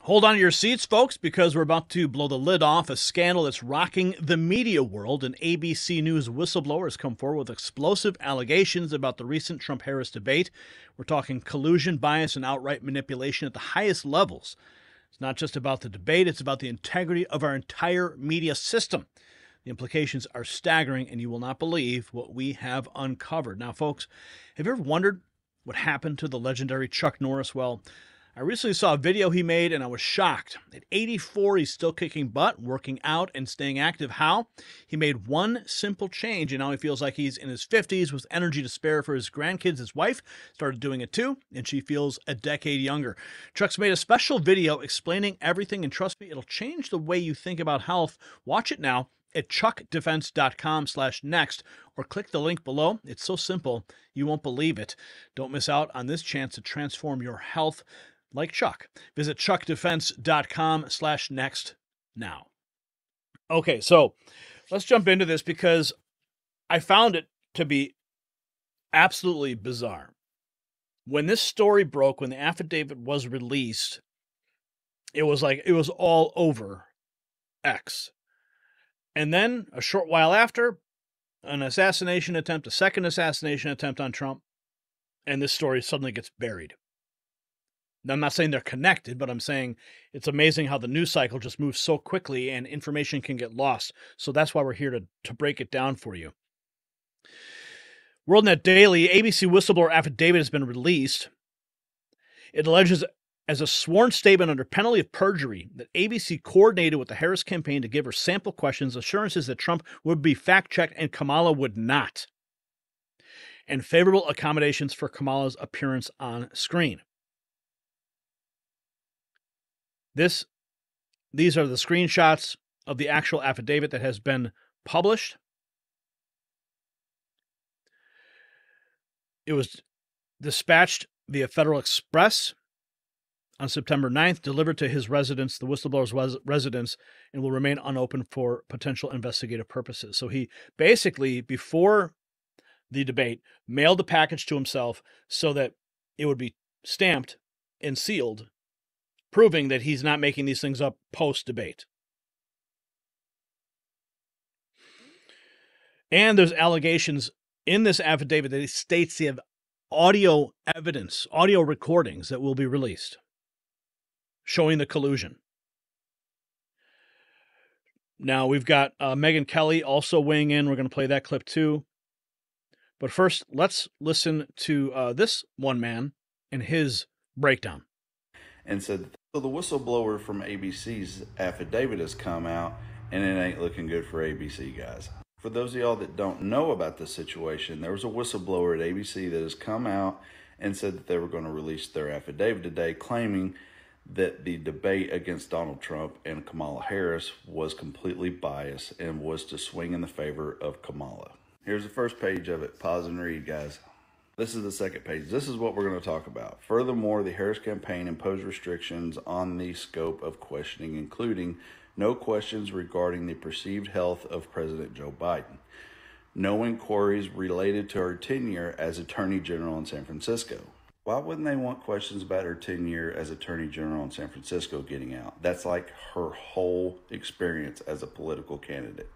Hold on to your seats, folks, because we're about to blow the lid off a scandal that's rocking the media world. An ABC News whistleblower has come forward with explosive allegations about the recent Trump-Harris debate. We're talking collusion, bias, and outright manipulation at the highest levels. It's not just about the debate, it's about the integrity of our entire media system. The implications are staggering, and you will not believe what we have uncovered. Now, folks, have you ever wondered what happened to the legendary Chuck Norris? Well, I recently saw a video he made, and I was shocked. At 84, he's still kicking butt, working out, and staying active. How? He made one simple change, and now he feels like he's in his 50s with energy to spare for his grandkids. His wife started doing it too, and she feels a decade younger. Chuck's made a special video explaining everything, and trust me, it'll change the way you think about health. Watch it now at chuckdefense.com/next, or click the link below. It's so simple, you won't believe it. Don't miss out on this chance to transform your health like Chuck. Visit chuckdefense.com/next now. Okay, so let's jump into this because I found it to be absolutely bizarre. When this story broke, when the affidavit was released, it was all over X. And then a short while after, an assassination attempt, a second assassination attempt on Trump, and this story suddenly gets buried. Now, I'm not saying they're connected, but I'm saying it's amazing how the news cycle just moves so quickly and information can get lost. So that's why we're here to break it down for you. WorldNet Daily, ABC whistleblower affidavit has been released. It alleges as a sworn statement under penalty of perjury that ABC coordinated with the Harris campaign to give her sample questions, assurances that Trump would be fact-checked and Kamala would not, and favorable accommodations for Kamala's appearance on screen. These are the screenshots of the actual affidavit that has been published. It was dispatched via Federal Express on September 9th, delivered to his residence, the whistleblower's residence, and will remain unopened for potential investigative purposes. So he basically, before the debate, mailed the package to himself so that it would be stamped and sealed, proving that he's not making these things up post-debate. And there's allegations in this affidavit that it states they have audio evidence, audio recordings that will be released, showing the collusion. Now, we've got Megyn Kelly also weighing in. We're going to play that clip too. But first, let's listen to this one man and his breakdown. And said, so the whistleblower from ABC's affidavit has come out, and it ain't looking good for ABC, guys. For those of y'all that don't know about this situation, there was a whistleblower at ABC that has come out and said that they were going to release their affidavit today, claiming that the debate against Donald Trump and Kamala Harris was completely biased and was to swing in the favor of Kamala. Here's the first page of it. Pause and read, guys. This is the second page. This is what we're going to talk about. Furthermore, the Harris campaign imposed restrictions on the scope of questioning, including no questions regarding the perceived health of President Joe Biden, no inquiries related to her tenure as Attorney General in San Francisco. Why wouldn't they want questions about her tenure as Attorney General in San Francisco getting out? That's like her whole experience as a political candidate.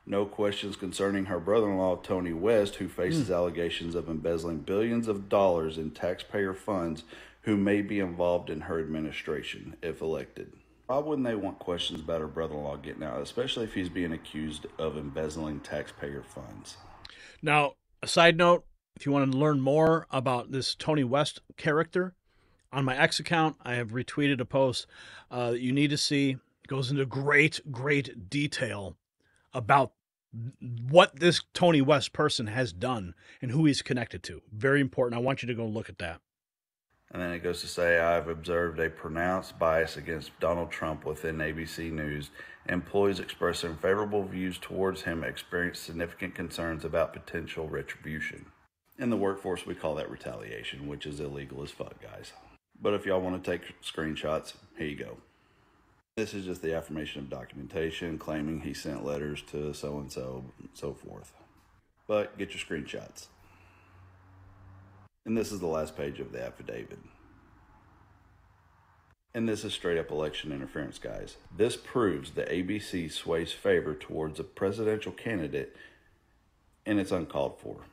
No questions concerning her brother-in-law, Tony West, who faces allegations of embezzling billions of dollars in taxpayer funds, who may be involved in her administration if elected. Why wouldn't they want questions about her brother-in-law getting out, especially if he's being accused of embezzling taxpayer funds? Now, a side note, if you want to learn more about this Tony West character, on my X account, I have retweeted a post that you need to see. It goes into great detail about what this Tony West person has done and who he's connected to. Very important. I want you to go look at that. And then it goes to say, I've observed a pronounced bias against Donald Trump within ABC News. Employees expressing favorable views towards him experience significant concerns about potential retribution. In the workforce, we call that retaliation, which is illegal as fuck, guys. But if y'all want to take screenshots, here you go. This is just the affirmation of documentation claiming he sent letters to so-and-so and so forth. But get your screenshots. And this is the last page of the affidavit. And this is straight up election interference, guys. This proves that ABC sways favor towards a presidential candidate, and it's uncalled for.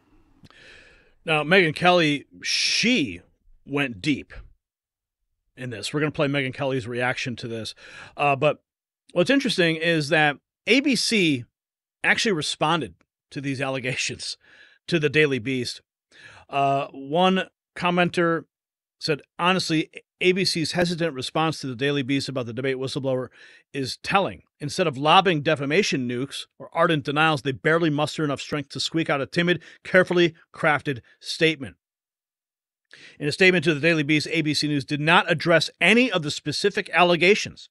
Now, Megyn Kelly, she went deep in this. We're going to play Megyn Kelly's reaction to this. But what's interesting is that ABC actually responded to these allegations to the Daily Beast. One commenter said, honestly, ABC's hesitant response to the Daily Beast about the debate whistleblower is telling. Instead of lobbing defamation nukes or ardent denials, they barely muster enough strength to squeak out a timid, carefully crafted statement. In a statement to the Daily Beast, ABC News did not address any of the specific allegations.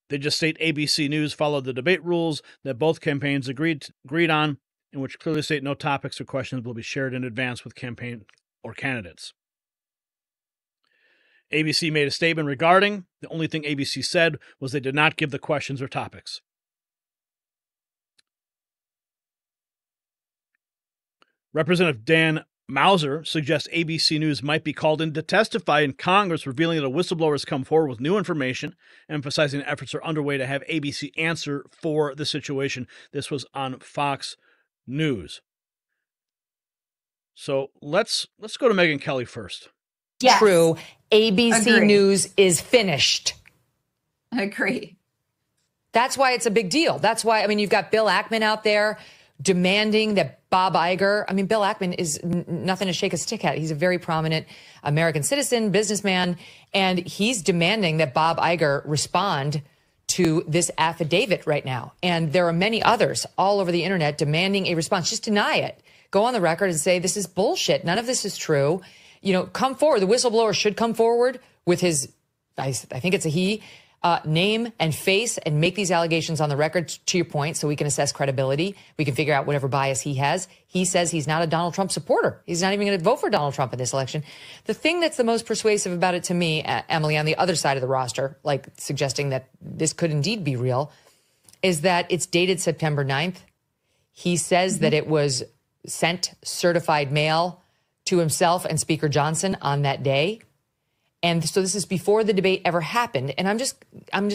They just state ABC News followed the debate rules that both campaigns agreed on, in which clearly state no topics or questions will be shared in advance with campaign or candidates. ABC made a statement regarding the only thing ABC said was they did not give the questions or topics. Representative Dan Mauser suggests ABC News might be called in to testify in Congress, revealing that a whistleblower has come forward with new information, emphasizing efforts are underway to have ABC answer for the situation. This was on Fox News. So let's go to Megyn Kelly first. Yes. True. ABC Agree. News is finished. Agree. That's why it's a big deal. That's why, you've got Bill Ackman out there demanding that Bob Iger, Bill Ackman is nothing to shake a stick at. He's a very prominent American citizen, businessman, and he's demanding that Bob Iger respond to this affidavit right now. And there are many others all over the internet demanding a response. Just deny it. Go on the record and say, this is bullshit. None of this is true. Come forward. The whistleblower should come forward with his, I think it's a he, name and face and make these allegations on the record, to your point, so we can assess credibility. We can figure out whatever bias he has. He says he's not a Donald Trump supporter. He's not even going to vote for Donald Trump in this election. The thing that's the most persuasive about it to me, Emily, on the other side of the roster, like suggesting that this could indeed be real, is that it's dated September 9th. He says that it was sent certified mail to himself and Speaker Johnson on that day. And so this is before the debate ever happened. And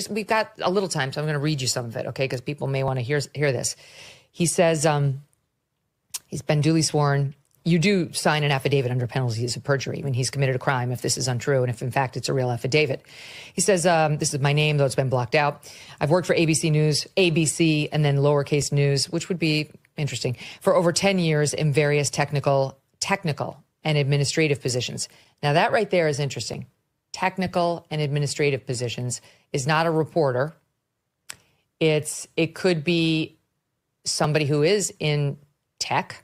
we've got a little time, so I'm going to read you some of it, okay? Because people may want to hear this. He says, he's been duly sworn. You do sign an affidavit under penalties of perjury when he's committed a crime, if this is untrue, and if in fact it's a real affidavit. He says, this is my name, though it's been blocked out. I've worked for ABC News, ABC, and then lowercase news, which would be interesting, for over 10 years in various technical and administrative positions. Now that right there is interesting. Technical and administrative positions is not a reporter. It could be somebody who is in tech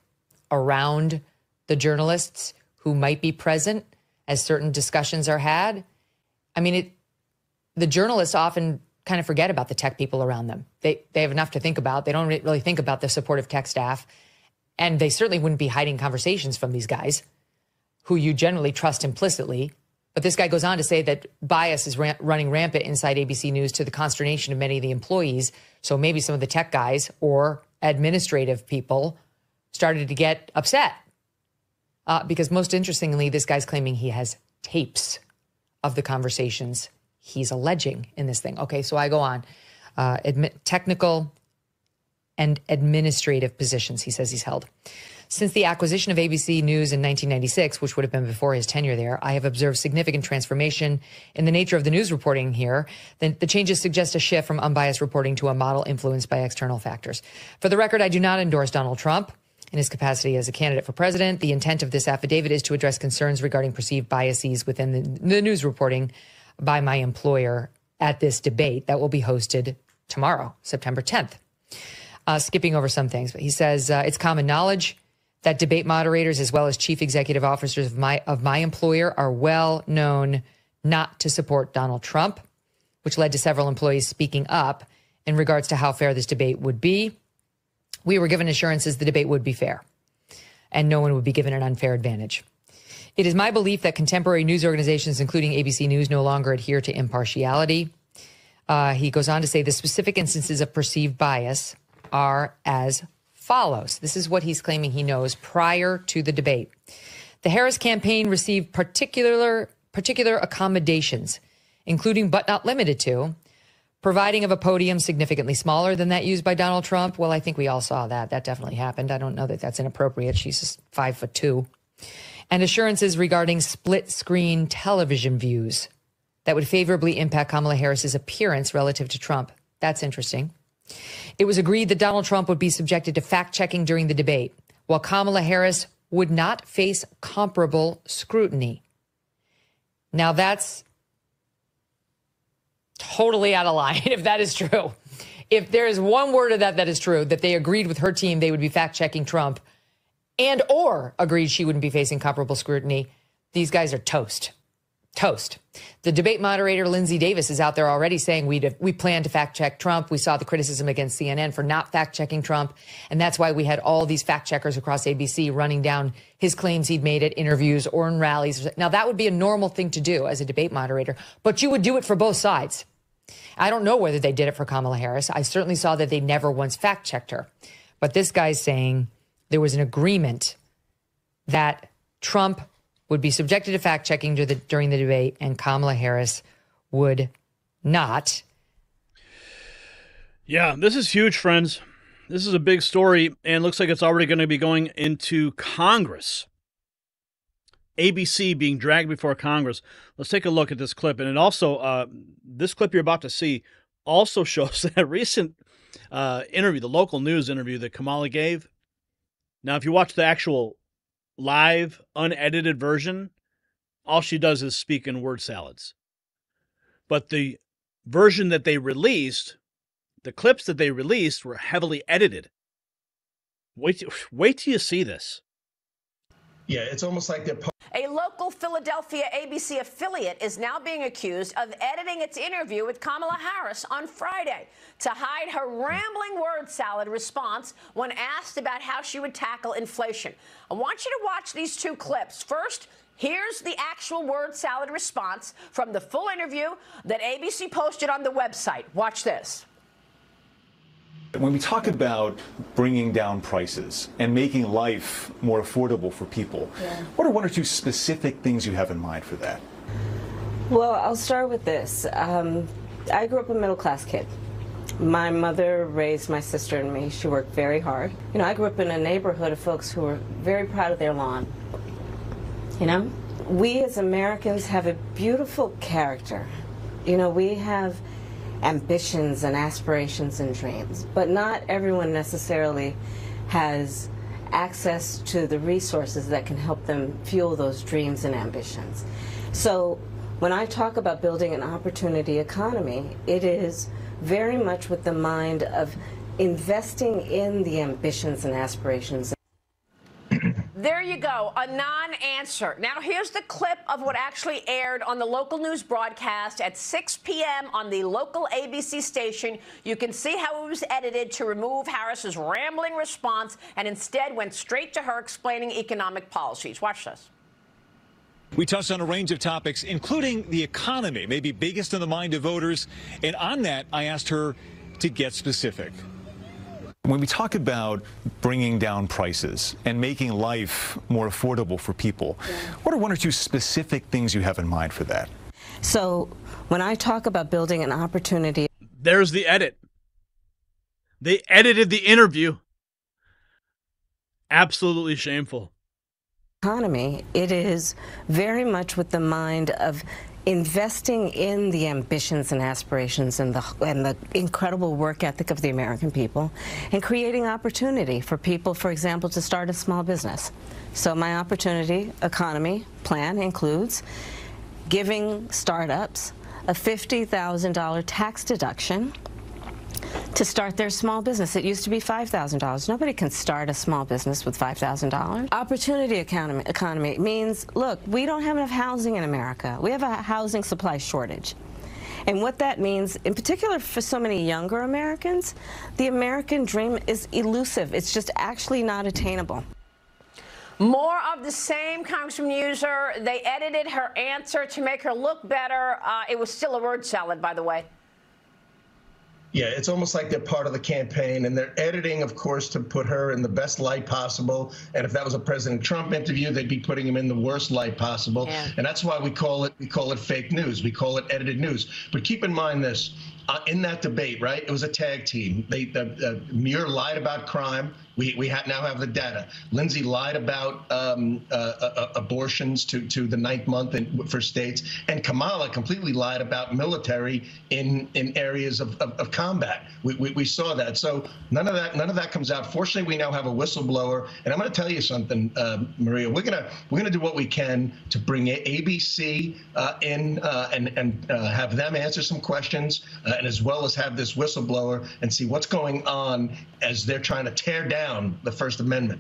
around the journalists who might be present as certain discussions are had. The journalists often kind of forget about the tech people around them. They have enough to think about. They don't really think about the supportive tech staff. And they certainly wouldn't be hiding conversations from these guys who you generally trust implicitly. But this guy goes on to say that bias is running rampant inside ABC News to the consternation of many of the employees. So maybe some of the tech guys or administrative people started to get upset. Because most interestingly, this guy's claiming he has tapes of the conversations he's alleging in this thing. Okay, so I go on. Technical and administrative positions, he says he's held. Since the acquisition of ABC News in 1996, which would have been before his tenure there, I have observed significant transformation in the nature of the news reporting here. The changes suggest a shift from unbiased reporting to a model influenced by external factors. For the record, I do not endorse Donald Trump in his capacity as a candidate for president. The intent of this affidavit is to address concerns regarding perceived biases within the news reporting by my employer at this debate that will be hosted tomorrow, September 10th. Skipping over some things, but he says it's common knowledge that debate moderators as well as chief executive officers of my employer are well known not to support Donald Trump, which led to several employees speaking up in regards to how fair this debate would be. We were given assurances the debate would be fair and no one would be given an unfair advantage. It is my belief that contemporary news organizations, including ABC News, no longer adhere to impartiality. He goes on to say the specific instances of perceived bias are as follows. This is what he's claiming he knows prior to the debate. The Harris campaign received particular accommodations including but not limited to providing of a podium significantly smaller than that used by Donald Trump. Well, I think we all saw that. That definitely happened. I don't know that that's inappropriate. She's just 5'2". And assurances regarding split screen television views that would favorably impact Kamala Harris's appearance relative to Trump. That's interesting. It was agreed that Donald Trump would be subjected to fact-checking during the debate, while Kamala Harris would not face comparable scrutiny. Now, that's totally out of line, if that is true. If there is one word of that is true, that they agreed with her team they would be fact-checking Trump and or agreed she wouldn't be facing comparable scrutiny, these guys are toast. Toast. The debate moderator, Lindsay Davis, is out there already saying we plan to fact-check Trump. We saw the criticism against CNN for not fact-checking Trump, and that's why we had all these fact-checkers across ABC running down his claims he'd made at interviews or in rallies. Now, that would be a normal thing to do as a debate moderator, but you would do it for both sides. I don't know whether they did it for Kamala Harris. I certainly saw that they never once fact-checked her. But this guy's saying there was an agreement that Trump would be subjected to fact-checking during the debate, and Kamala Harris would not. Yeah, this is huge, friends. This is a big story, and looks like it's already going to be going into Congress. ABC being dragged before Congress. Let's take a look at this clip. And it also, this clip you're about to see also shows that recent interview, the local news interview that Kamala gave. Now, if you watch the actual live, unedited version, all she does is speak in word salads. But the version that they released, the clips that they released were heavily edited. Wait till you see this. Yeah, it's almost like they're... A local Philadelphia ABC affiliate is now being accused of editing its interview with Kamala Harris on Friday to hide her rambling word salad response when asked about how she would tackle inflation. I want you to watch these two clips. First, here's the actual word salad response from the full interview that ABC posted on the website. Watch this. When we talk about bringing down prices and making life more affordable for people, what are one or two specific things you have in mind for that? Well, I'll start with this. I grew up a middle-class kid. My mother raised my sister and me. She worked very hard. You know, I grew up in a neighborhood of folks who were very proud of their lawn. You know, we as Americans have a beautiful character. You know, we have ambitions and aspirations and dreams, but not everyone necessarily has access to the resources that can help them fuel those dreams and ambitions. So when I talk about building an opportunity economy, it is very much with the mind of investing in the ambitions and aspirations. There you go, a non-answer. Now, here's the clip of what actually aired on the local news broadcast at 6 p.m. on the local ABC station. You can see how it was edited to remove Harris's rambling response and instead went straight to her explaining economic policies. Watch this. We touched on a range of topics, including the economy, maybe biggest in the mind of voters. And on that, I asked her to get specific. When we talk about bringing down prices and making life more affordable for people, what are one or two specific things you have in mind for that? So when I talk about building an opportunity... There's the edit. They edited the interview. Absolutely shameful. Economy, it is very much with the mind of investing in the ambitions and aspirations and the incredible work ethic of the American people, and creating opportunity for people, for example, to start a small business. So my opportunity economy plan includes giving startups a $50,000 tax deduction to start their small business. It used to be $5,000. Nobody can start a small business with $5,000. Opportunity economy means, look, we don't have enough housing in America. We have a housing supply shortage. And what that means, in particular for so many younger Americans, the American dream is elusive. It's just actually not attainable. More of the same, Congressman User. They edited her answer to make her look better. It was still a word salad, by the way. Yeah, it's almost like they're part of the campaign, and they're editing, of course, to put her in the best light possible. And if that was a President Trump interview, they'd be putting him in the worst light possible. Yeah. And that's why we call it fake news. We call it edited news. But keep in mind this. In that debate, right, it was a tag team. Muir lied about crime. We now have the data. Lindsay lied about abortions to the 9th month for states, and Kamala completely lied about military in areas of combat. We saw that. So none of that comes out. Fortunately, we now have a whistleblower, and I'm going to tell you something, Maria. We're gonna do what we can to bring ABC in and have them answer some questions, and as well as have this whistleblower and see what's going on as they're trying to tear down the First Amendment.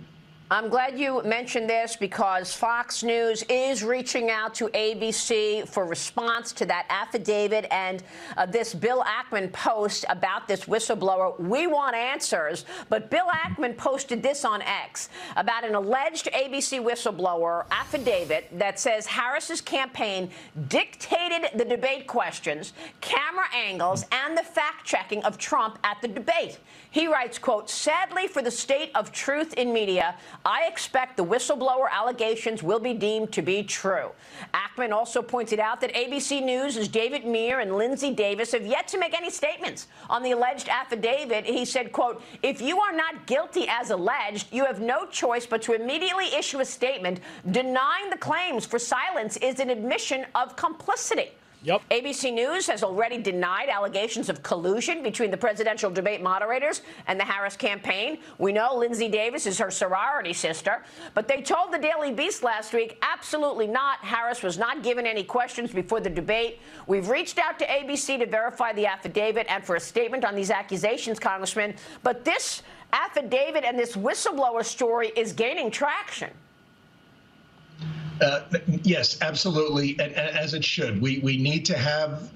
I'm glad you mentioned this because Fox News is reaching out to ABC for response to that affidavit and this Bill Ackman post about this whistleblower. We want answers, but Bill Ackman posted this on X about an alleged ABC whistleblower affidavit that says Harris's campaign dictated the debate questions, camera angles, and the fact-checking of Trump at the debate. He writes, quote, "Sadly for the state of truth in media, I expect the whistleblower allegations will be deemed to be true." Ackman also pointed out that ABC News' David Muir and Lindsay Davis have yet to make any statements on the alleged affidavit. He said, quote, "If you are not guilty as alleged, you have no choice but to immediately issue a statement denying the claims, for silence is an admission of complicity." Yep. ABC News has already denied allegations of collusion between the presidential debate moderators and the Harris campaign. We know Lindsay Davis is her sorority sister, but they told the Daily Beast last week, absolutely not. Harris was not given any questions before the debate. We've reached out to ABC to verify the affidavit and for a statement on these accusations, Congressman. But this affidavit and this whistleblower story is gaining traction. Yes, absolutely, and as it should. We need to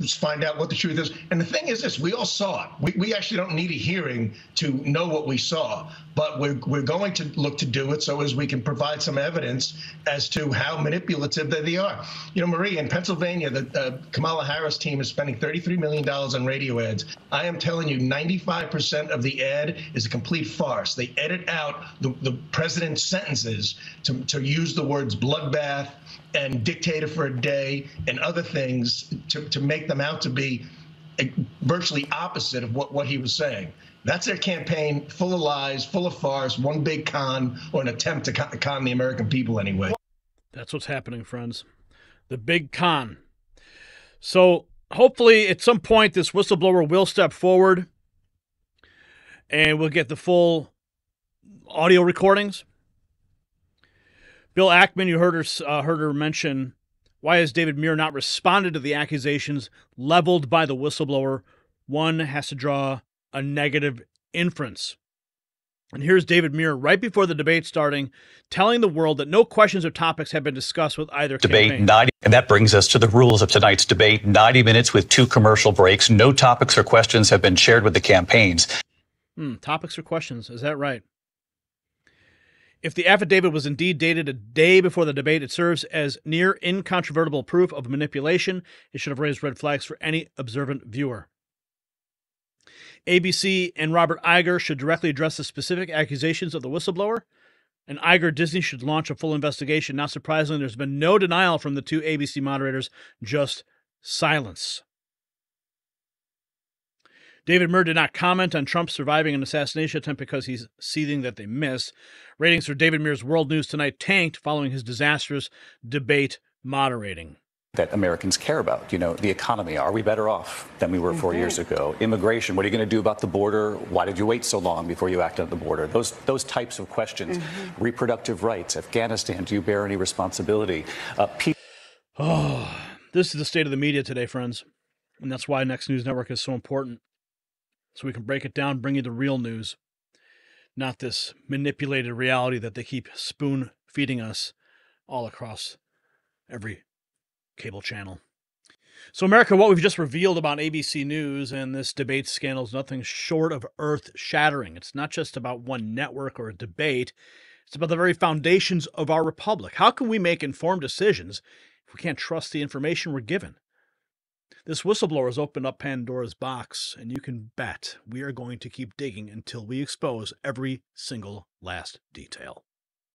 find out what the truth is. And the thing is this, we all saw it. We actually don't need a hearing to know what we saw, but we're going to look to do it so as we can provide some evidence as to how manipulative they are. You know, Marie, in Pennsylvania, the Kamala Harris team is spending $33 million on radio ads. I am telling you, 95% of the ad is a complete farce. They edit out the president's sentences to use the words bloodbath and dictator for a day and other things to make them out to be virtually opposite of what he was saying. That's their campaign, full of lies, full of farce, one big con, or an attempt to con the American people anyway. That's what's happening, friends. The big con. So hopefully at some point this whistleblower will step forward and we'll get the full audio recordings. Bill Ackman, you heard her mention, why has David Muir not responded to the accusations leveled by the whistleblower? One has to draw a negative inference. And here's David Muir right before the debate starting, telling the world that no questions or topics have been discussed with either campaign. And that brings us to the rules of tonight's debate. 90 minutes with 2 commercial breaks. No topics or questions have been shared with the campaigns. Topics or questions, is that right? If the affidavit was indeed dated a day before the debate, it serves as near incontrovertible proof of manipulation. It should have raised red flags for any observant viewer. ABC and Robert Iger should directly address the specific accusations of the whistleblower. And Iger Disney should launch a full investigation. Not surprisingly, there's been no denial from the 2 ABC moderators, just silence. David Muir did not comment on Trump surviving an assassination attempt because he's seething that they missed. Ratings for David Muir's World News Tonight tanked following his disastrous debate moderating. That Americans care about, the economy. Are we better off than we were 4 years ago? Immigration. What are you going to do about the border? Why did you wait so long before you acted on the border? Those types of questions. Reproductive rights. Afghanistan. Do you bear any responsibility? This is the state of the media today, friends. And that's why Next News Network is so important. So we can break it down, bring you the real news, not this manipulated reality that they keep spoon feeding us all across every cable channel. So America, what we've just revealed about ABC News and this debate scandal is nothing short of earth-shattering. It's not just about one network or a debate. It's about the very foundations of our republic. How can we make informed decisions if we can't trust the information we're given? This whistleblower has opened up Pandora's box, and you can bet we are going to keep digging until we expose every single last detail.